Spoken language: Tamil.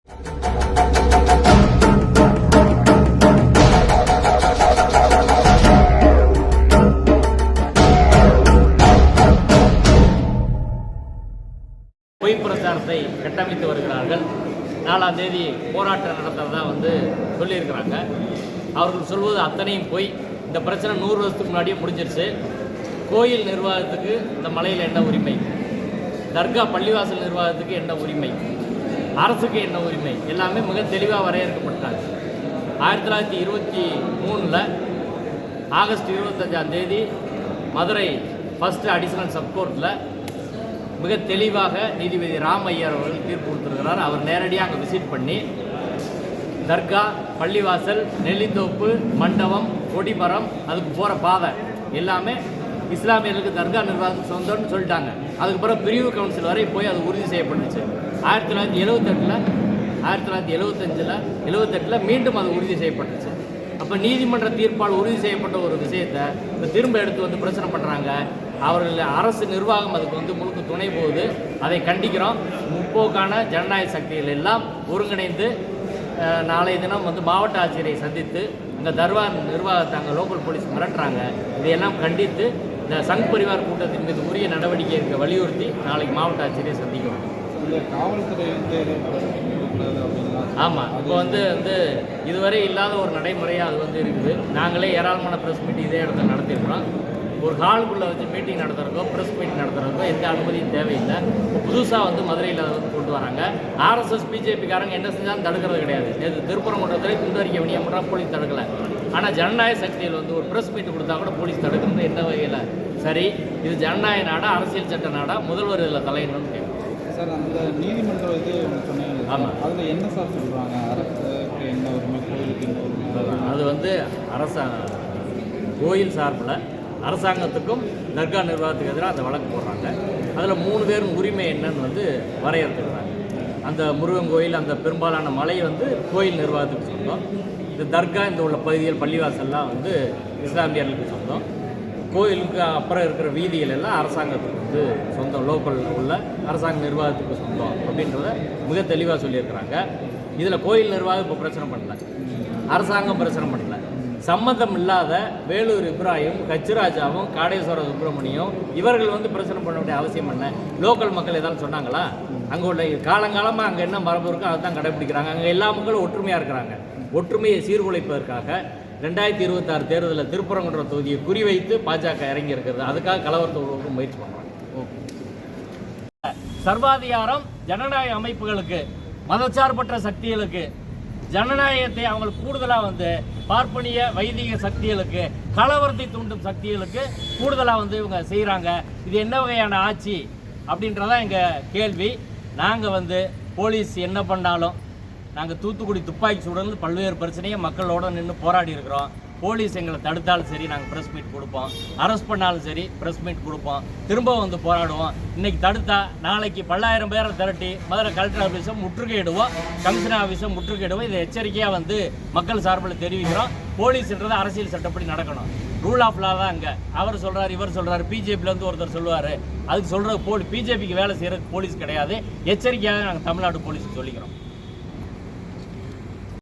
பொய் பிரச்சாரத்தை கட்டமைத்து வருகிறார்கள். 4ஆம் தேதி போராட்டம் நடத்துறதா சொல்லியிருக்கிறாங்க. அவர்கள் சொல்வது அத்தனையும் பொய். இந்த பிரச்சனை 100 வருஷத்துக்கு முன்னாடியே முடிஞ்சிருச்சு. கோயில் நிர்வாகத்துக்கு இந்த மலையில் என்ன உரிமை, தர்கா பள்ளிவாசல் நிர்வாகத்துக்கு என்ன உரிமை, அரசுக்கு என்ன உரிமை, எல்லாமே மிக தெளிவாக வரையறுக்கப்பட்டாங்க. 1923 ஆகஸ்ட் 25ஆம் தேதி மதுரை ஃபர்ஸ்ட் அடிஷனல் சப்கோர்ட்டில் மிக தெளிவாக நீதிபதி ராம் ஐயர் அவர்கள் தீர்ப்பு கொடுத்துருக்கிறார். அவர் நேரடியாக அங்கே விசிட் பண்ணி தர்கா, பள்ளிவாசல், நெல்லித்தோப்பு, மண்டபம், கொடிமரம், அதுக்கு போகிற பாதை எல்லாமே இஸ்லாமியர்களுக்கு தர்கா நிர்வாகம் சொந்தம்னு சொல்லிட்டாங்க. அதுக்கு பிறகு பிரிவு கவுன்சில் வரை போய் அது உறுதி செய்யப்பட்டுச்சு. 1978 மீண்டும் அது உறுதி செய்யப்பட்டுச்சு. அப்போ நீதிமன்ற தீர்ப்பால் உறுதி செய்யப்பட்ட ஒரு விஷயத்தை இப்போ திரும்ப எடுத்து பிரச்சனை பண்ணுறாங்க. அவர்கள் அரசு நிர்வாகம் அதுக்கு முழுக்க துணை போகுது. அதை கண்டிக்கிறோம். முற்போக்கான ஜனநாயக சக்திகள் எல்லாம் ஒருங்கிணைந்து நாளைய தினம் மாவட்ட ஆட்சியரை சந்தித்து இந்த தர்பார் நிர்வாகத்தை அங்கே லோக்கல் போலீஸ் மிரட்டுறாங்க. இதையெல்லாம் கண்டித்து இந்த சங் பரிவார் கூட்டத்தின் மீது உரிய நடவடிக்கை இருக்க வலியுறுத்தி நாளைக்கு மாவட்ட ஆட்சியரை சந்திக்கிறோம். ஆமாம், இப்போ இதுவரை இல்லாத ஒரு நடைமுறையாக அது இருக்குது. நாங்களே ஏராளமான ப்ரெஸ் மீட் இதே இடத்துல நடத்திருக்கிறோம். ஒரு ஹாலுக்குள்ளே மீட்டிங் நடத்துகிறக்கோ ப்ரெஸ் மீட் நடத்துகிறக்கோ எந்த அனுமதியும் தேவையில்லை. இப்போ புதுசாக மதுரையில் கொண்டு வராங்க. ஆர்எஸ்எஸ் பிஜேபிக்காரங்க என்ன செஞ்சாலும் தடுக்கிறது கிடையாது. நேற்று திருப்பரங்குன்றத்தில் துண்டறிக்கை வினியம் பண்ணுறாங்க, போலீஸ் தடுக்கலை. ஆனால் ஜனநாயக சக்தியில் ஒரு ப்ரெஸ் மீட் கொடுத்தா கூட போலீஸ் தடுக்கிறது என்ன வகையில் சரி? இது ஜனநாயக நாடா, அரசியல் சட்ட நாடா? முதல்வர் இதில் தலையிடணும்னு கேட்குறோம் சார். அந்த நீதிமன்றம் இது சொன்னீங்க. ஆமாம், அதில் என்ன சார் சொல்கிறாங்க? அரசுக்கு என்ன உரிமை, கோயிலுக்கு என்ன உரிமை? அது கோயில் சார்பில் அரசாங்கத்துக்கும் தர்கா நிர்வாகத்துக்கு எதிராக அந்த வழக்கு போடுறாங்க. அதில் 3 பேரும் உரிமை என்னன்னு வரையறுத்துக்கிறாங்க. அந்த முருகன் கோயில், அந்த பெரும்பாலான மலை கோயில் நிர்வாகத்துக்கு சொந்தம். இந்த தர்கா இந்த உள்ள பகுதிகள் பள்ளிவாசல்லாம் இஸ்லாமியர்களுக்கு சொந்தம். கோயிலுக்கு அப்புறம் இருக்கிற வீதிகள் எல்லாம் அரசாங்கத்துக்கு சொந்தம், லோக்கல் உள்ள அரசாங்க நிர்வாகத்துக்கு சொந்தம் அப்படின்றத மிக தெளிவாக சொல்லியிருக்கிறாங்க. இதில் கோயில் நிர்வாகம் இப்போ பிரச்சனை பண்ணல, அரசாங்கம் பிரச்சனை பண்ணல. சம்மந்தம் இல்லாத வேலூர் இப்ராஹிம், கச்சிராஜாவும், காடேஸ்வர சுப்பிரமணியம் இவர்கள் பிரச்சனை பண்ண வேண்டிய அவசியம் என்ன? லோக்கல் மக்கள் ஏதாவது சொன்னாங்களா? அங்கே உள்ள காலங்காலமாக அங்கே என்ன மரபு இருக்கோ அதை தான் கடைப்பிடிக்கிறாங்க. அங்கே எல்லா மக்களும் ஒற்றுமையாக இருக்கிறாங்க. ஒற்றுமையை சீர்குலைப்பதற்காக 2026 தேர்தலில் திருப்பரங்குன்றம் தொகுதியை குறிவைத்து பாஜக இறங்கி இருக்கிறது. அதுக்காக கலவரத்தை உருவாக்க முயற்சி பண்ணுறாங்க. சர்வாதிகாரம் ஜனநாயக அமைப்புகளுக்கு, மதச்சார்பற்ற சக்திகளுக்கு, ஜனநாயகத்தை அவங்களுக்கு கூடுதலாக பார்ப்பனிய வைதிக சக்திகளுக்கு, கலவரத்தை தூண்டும் சக்திகளுக்கு கூடுதலாக இவங்க செய்கிறாங்க. இது என்ன வகையான ஆட்சி அப்படின்றதான் எங்கள் கேள்வி. நாங்கள் போலீஸ் என்ன பண்ணாலும், நாங்கள் தூத்துக்குடி துப்பாக்கி சூழல் பல்வேறு பிரச்சனையை மக்களோடு நின்று போராடி இருக்கிறோம். போலீஸ் எங்களை தடுத்தாலும் சரி நாங்கள் ப்ரெஸ் மீட் கொடுப்போம், அரெஸ்ட் பண்ணாலும் சரி ப்ரெஸ் மீட் கொடுப்போம், திரும்ப போராடுவோம். இன்றைக்கி தடுத்தா நாளைக்கு 10,000 பேரை திரட்டி மதுரை கலெக்டர் ஆஃபீஸை முற்றுகையிடுவோம், கமிஷனர் ஆஃபீஸை முற்றுகையிடுவோம். இதை எச்சரிக்கையாக மக்கள் சார்பில் தெரிவிக்கிறோம். போலீஸ்ன்றது அரசியல் சட்டப்படி நடக்கணும். ரூல் ஆஃப் லா தான் அங்கே. அவர் சொல்கிறார், இவர் சொல்கிறார், பிஜேபியிலேருந்து ஒருத்தர் சொல்லுவார். அதுக்கு சொல்கிற பிஜேபிக்கு வேலை செய்கிறதுக்கு போலீஸ் கிடையாது. எச்சரிக்கையாக நாங்கள் தமிழ்நாடு போலீஸுக்கு சொல்லிக்கிறோம்.